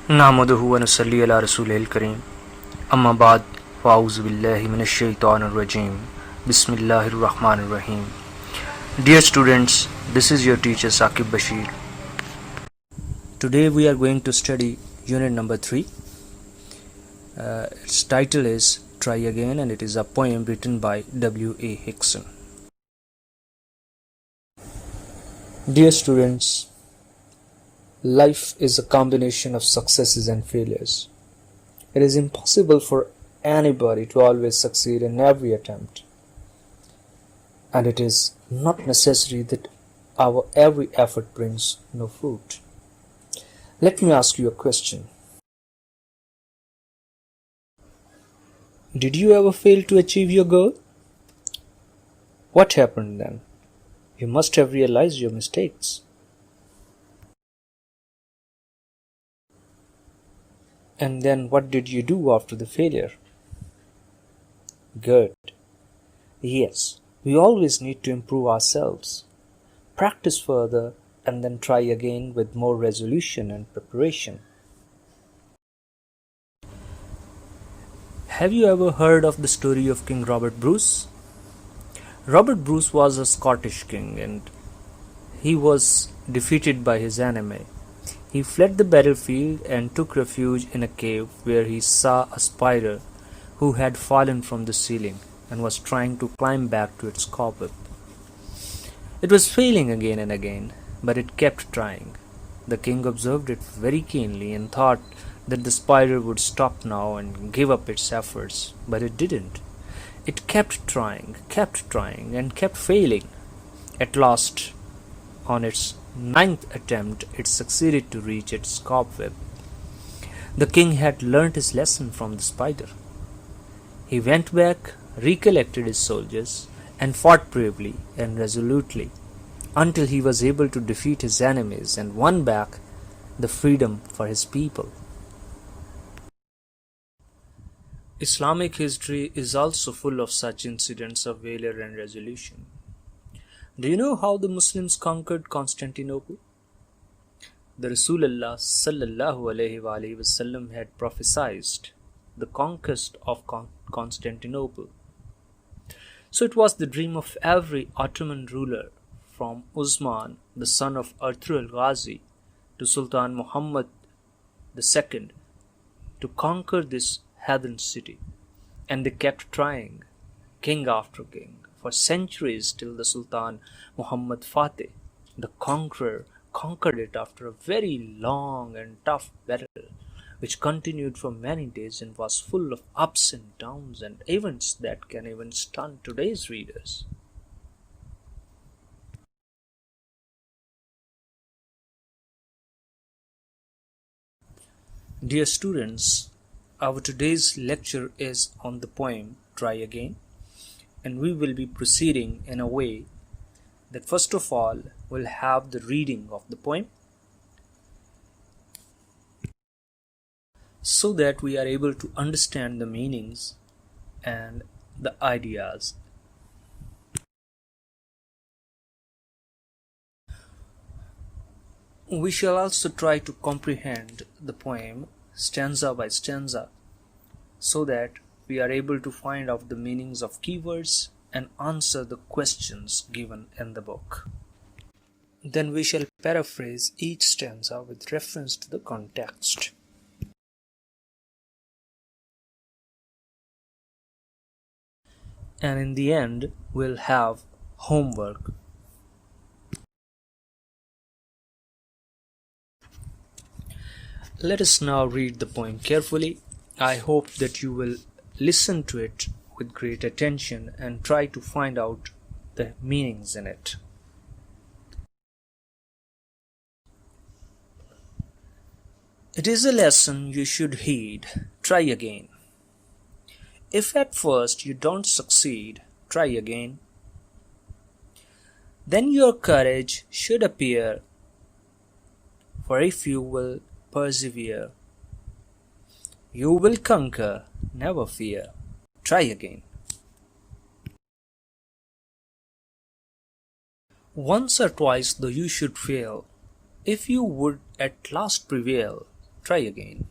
नहमदुहु व नसल्ली अला रसूलिल करीम अम्मा बाद फ़ाऊज़ु बिल्लाहि मिनश शैतानिर रजीम बिस्मिल्लाहिर रहमानिर रहीम. Dear students, this is your teacher Saqib Bashir. Today we are going to study unit number 3. Its title is Try Again, and it is a poem written by W.A. Hickson. Dear students, life is a combination of successes and failures. It is impossible for anybody to always succeed in every attempt. And it is not necessary that our every effort brings no fruit. Let me ask you a question. Did you ever fail to achieve your goal? What happened then? You must have realized your mistakes. And then what did you do after the failure? Good. Yes, we always need to improve ourselves. Practice further and then try again with more resolution and preparation. Have you ever heard of the story of King Robert Bruce? Robert Bruce was a Scottish king and he was defeated by his enemy. He fled the battlefield and took refuge in a cave where he saw a spider who had fallen from the ceiling and was trying to climb back to its cobweb. It was failing again and again, but it kept trying. The king observed it very keenly and thought that the spider would stop now and give up its efforts, but it didn't. It kept trying, and kept failing. At last, on its 9th attempt, it succeeded to reach its cobweb. The king had learnt his lesson from the spider. He went back, recollected his soldiers, and fought bravely and resolutely until he was able to defeat his enemies and won back the freedom for his people. Islamic history is also full of such incidents of valor and resolution. Do you know how the Muslims conquered Constantinople? The Rasulullah sallallahu alaihi wasallam had prophesied the conquest of Constantinople. So it was the dream of every Ottoman ruler, from Usman, the son of Arthur al-Ghazi, to Sultan Muhammad II, to conquer this heathen city. And they kept trying, king after king, for centuries till the Sultan Muhammad Fateh, the conqueror, conquered it after a very long and tough battle, which continued for many days and was full of ups and downs and events that can even stun today's readers. Dear students, our today's lecture is on the poem Try Again, and we will be proceeding in a way that first of all we'll have the reading of the poem so that we are able to understand the meanings and the ideas. We shall also try to comprehend the poem stanza by stanza so that we are able to find out the meanings of keywords and answer the questions given in the book. Then we shall paraphrase each stanza with reference to the context. And in the end, we'll have homework. Let us now read the poem carefully. I hope that you will listen to it with great attention and try to find out the meanings in it. It is a lesson you should heed. Try again. If at first you don't succeed, try again. Then your courage should appear, for if you will persevere, you will conquer, never fear. Try again. Once or twice though you should fail, if you would at last prevail, Try again.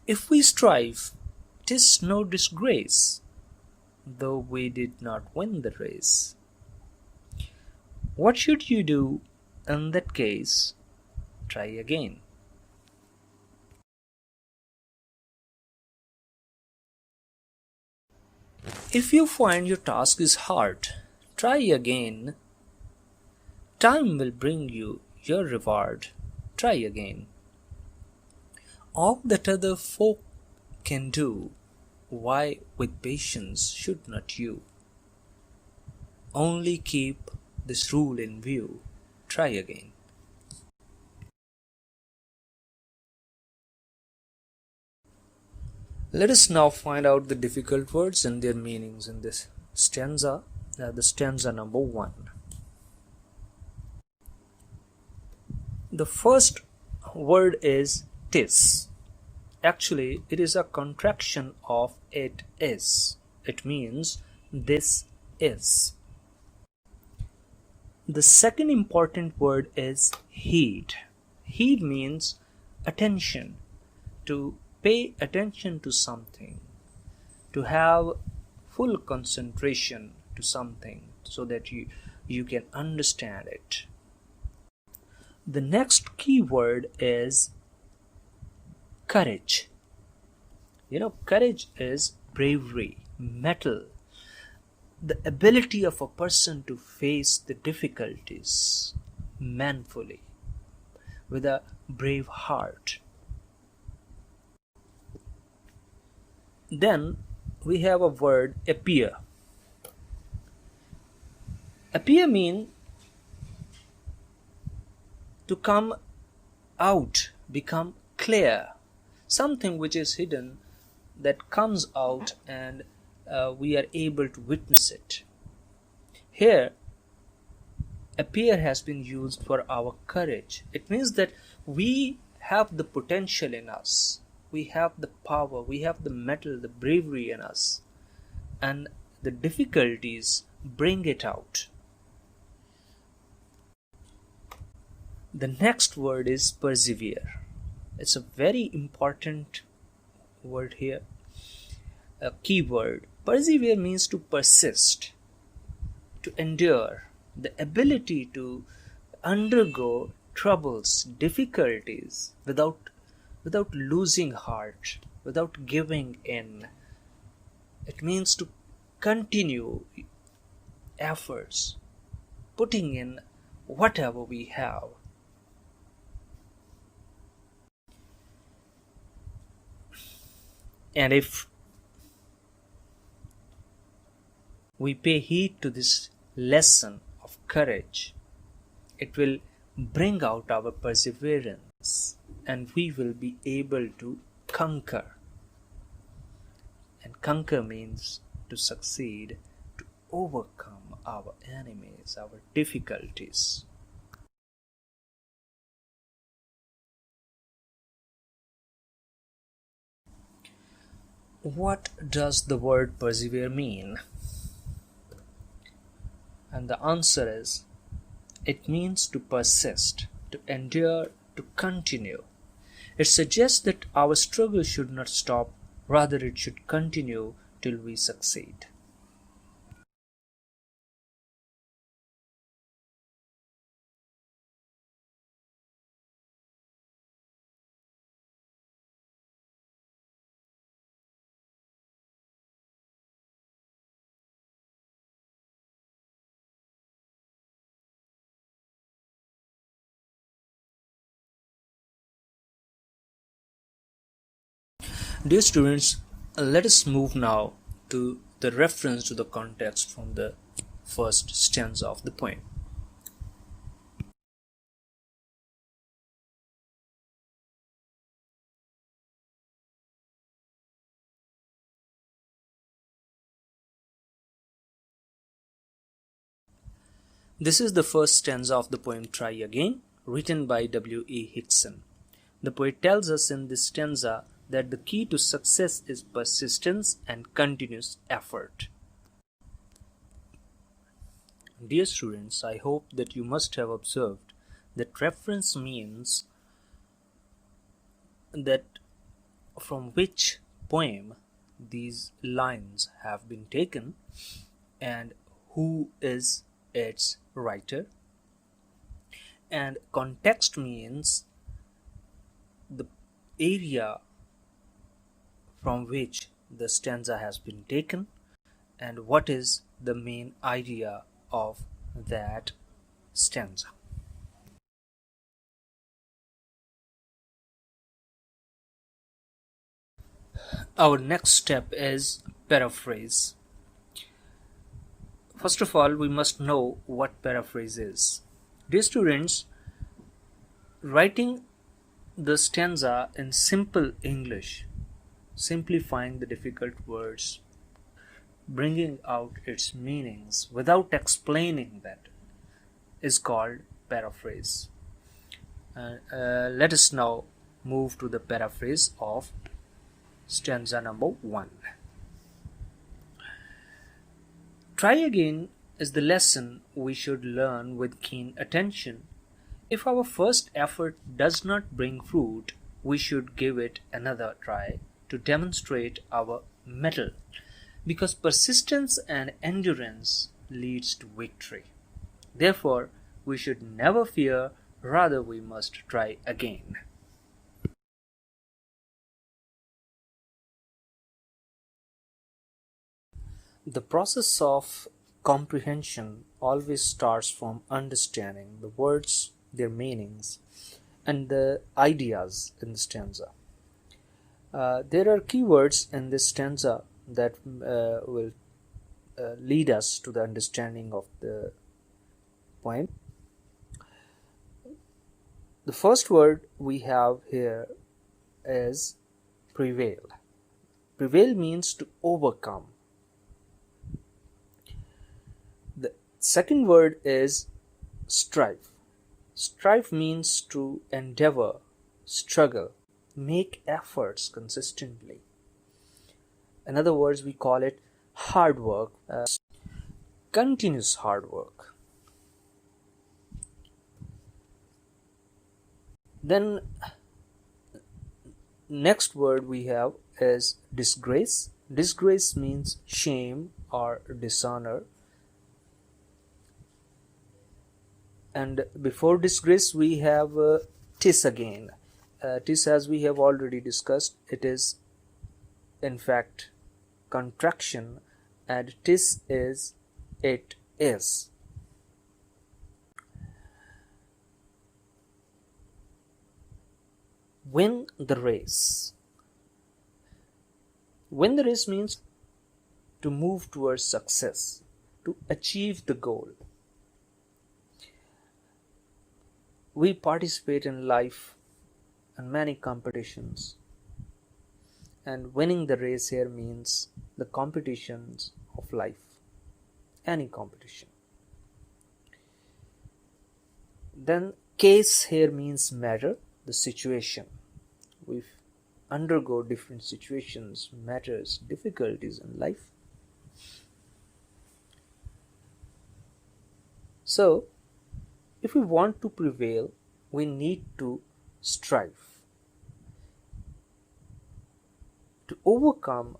If we strive, 'tis no disgrace, though we did not win the race. What should you do in that case? Try again. If you find your task is hard, try again. Time will bring you your reward. Try again. All that other folk can do, why with patience should not you? Only keep this rule in view. Try again. Let us now find out the difficult words and their meanings in this stanza, the stanza number 1. The first word is tis. Actually, it is a contraction of it is. It means this is. The second important word is heed. Heed means attention, to pay attention to something, to have full concentration to something so that you can understand it. The next key word is courage. Courage is bravery, mettle, the ability of a person to face the difficulties manfully, with a brave heart. Then we have a word appear. Appear means to come out, become clear. Something which is hidden that comes out and we are able to witness it. Here, appear has been used for our courage. It means that we have the potential in us. We have the power, we have the mettle, the bravery in us. And the difficulties bring it out. The next word is persevere. It's a very important word here, a key word. Persevere means to persist, to endure, the ability to undergo troubles, difficulties without losing heart, without giving in. It means to continue efforts, putting in whatever we have. And if we pay heed to this lesson of courage, it will bring out our perseverance and we will be able to conquer. And conquer means to succeed, to overcome our enemies, our difficulties. What does the word persevere mean? And the answer is, it means to persist, to endure, to continue. It suggests that our struggle should not stop, rather it should continue till we succeed. Dear students, let us move now to the reference to the context from the first stanza of the poem. This is the first stanza of the poem Try Again, written by W.E. Hickson. The poet tells us in this stanza that the key to success is persistence and continuous effort. Dear students, I hope that you must have observed that reference means that from which poem these lines have been taken and who is its writer. And context means the area from which the stanza has been taken and what is the main idea of that stanza. Our next step is paraphrase. First of all, we must know what paraphrase is. Dear students, writing the stanza in simple English, simplifying the difficult words, bringing out its meanings without explaining that is called paraphrase. Let us now move to the paraphrase of stanza number 1. Try again is the lesson we should learn with keen attention. If our first effort does not bring fruit, we should give it another try to demonstrate our mettle, because persistence and endurance leads to victory. Therefore, we should never fear, rather we must try again. The process of comprehension always starts from understanding the words, their meanings, and the ideas in the stanza. There are keywords in this stanza that will lead us to the understanding of the poem. The first word we have here is prevail. Prevail means to overcome. The second word is strive. Strive means to endeavor, struggle, make efforts consistently. In other words, we call it hard work, continuous hard work. Then next word we have is disgrace. Disgrace means shame or dishonor. And before disgrace we have tis again. Tis, as we have already discussed, it is in fact contraction, and tis is it is. Win the race. Win the race means to move towards success, to achieve the goal. We participate in life and many competitions, and winning the race here means the competitions of life, any competition. Then case here means matter, the situation. We undergo different situations, matters, difficulties in life. So if we want to prevail, we need to strive. To overcome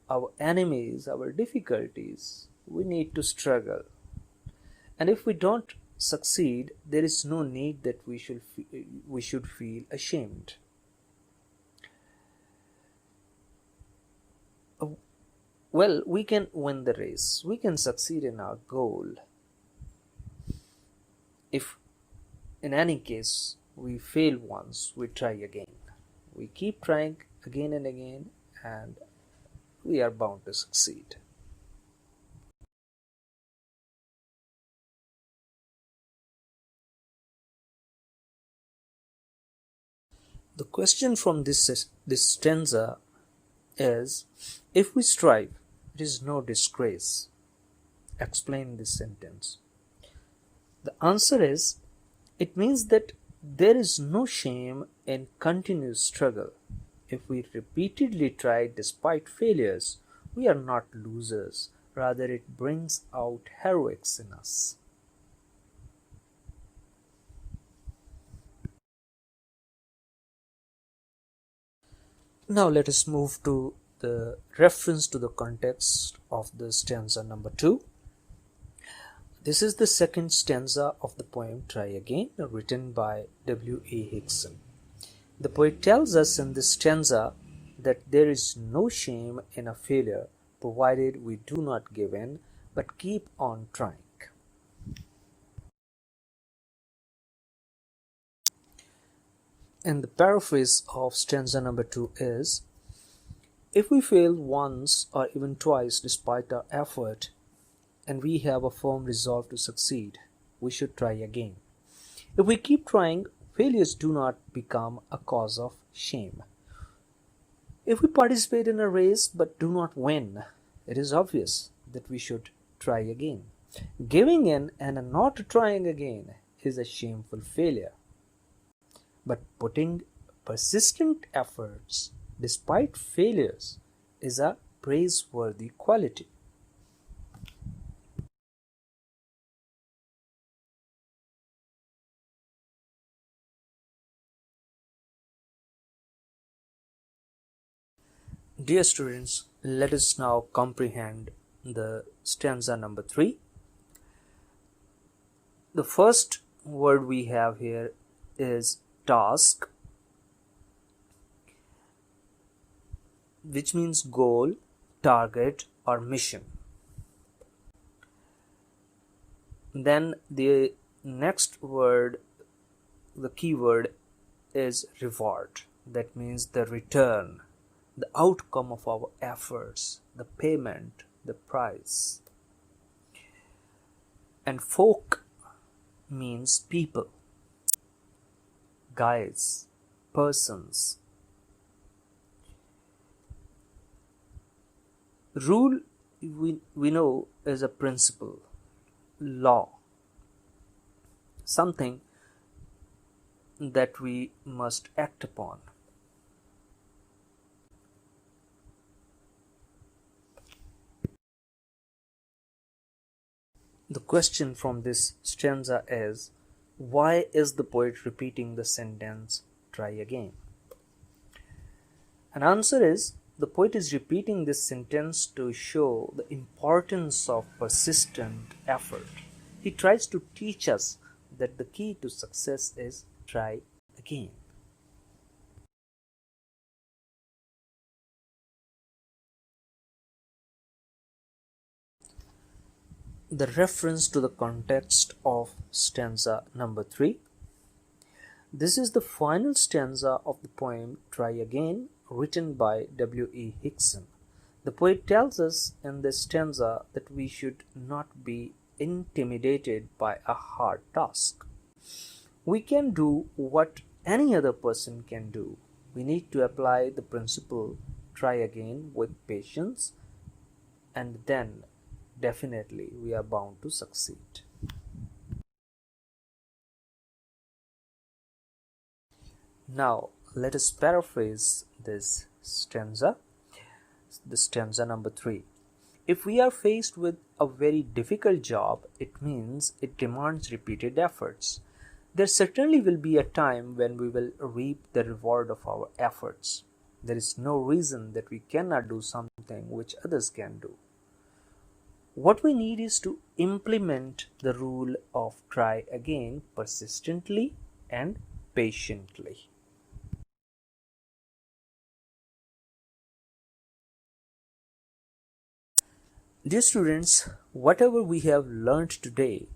our enemies, our difficulties, we need to struggle. And if we don't succeed, there is no need that we should feel ashamed. Well, we can win the race. We can succeed in our goal. If in any case we fail once, we try again. We keep trying again and again, and we are bound to succeed. The question from this stanza is, if we strive, it is no disgrace. Explain this sentence. The answer is, it means that there is no shame in continuous struggle. If we repeatedly try despite failures, we are not losers. Rather, it brings out heroics in us. Now let us move to the reference to the context of the stanza number 2. This is the second stanza of the poem Try Again, written by W.E. Hickson. The poet tells us in this stanza that there is no shame in a failure provided we do not give in but keep on trying. And the paraphrase of stanza number 2 is: if we fail once or even twice despite our effort, and we have a firm resolve to succeed, we should try again. If we keep trying, failures do not become a cause of shame. If we participate in a race but do not win, it is obvious that we should try again. Giving in and not trying again is a shameful failure. But putting persistent efforts despite failures is a praiseworthy quality. Dear students, let us now comprehend the stanza number 3. The first word we have here is task, which means goal, target, or mission. Then the next word, the key word, is reward. That means the return, the outcome of our efforts, the payment, the price. And folk means people, guys, persons. Rule, we know, is a principle, law, something that we must act upon. The question from this stanza is, why is the poet repeating the sentence, try again? An answer is, the poet is repeating this sentence to show the importance of persistent effort. He tries to teach us that the key to success is try again. The reference to the context of stanza number 3. This is the final stanza of the poem Try Again, written by W.E. Hickson. The poet tells us in this stanza that we should not be intimidated by a hard task. We can do what any other person can do. We need to apply the principle try again with patience, and then definitely we are bound to succeed. Now let us paraphrase this stanza, the stanza number 3. If we are faced with a very difficult job, it means it demands repeated efforts. There certainly will be a time when we will reap the reward of our efforts. There is no reason that we cannot do something which others can do. What we need is to implement the rule of try again persistently and patiently. Dear students, whatever we have learned today,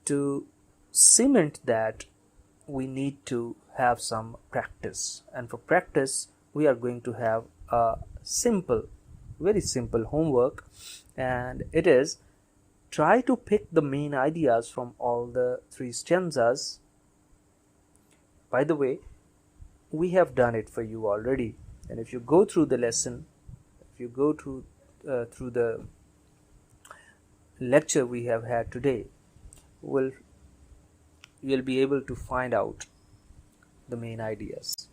to cement that, we need to have some practice, and for practice we are going to have a very simple homework, and it is try to pick the main ideas from all the 3 stanzas. By the way, we have done it for you already, and if you go through the lesson, if you go through the lecture we have had today, you'll be able to find out the main ideas.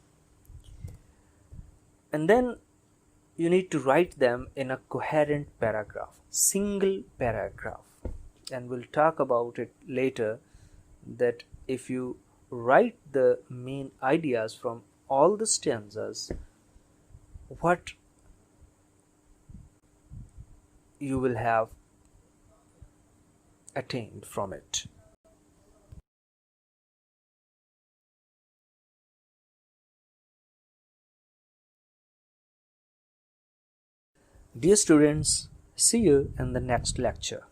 And then you need to write them in a coherent paragraph, single paragraph. And we'll talk about it later, that if you write the main ideas from all the stanzas, what you will have attained from it. Dear students, see you in the next lecture.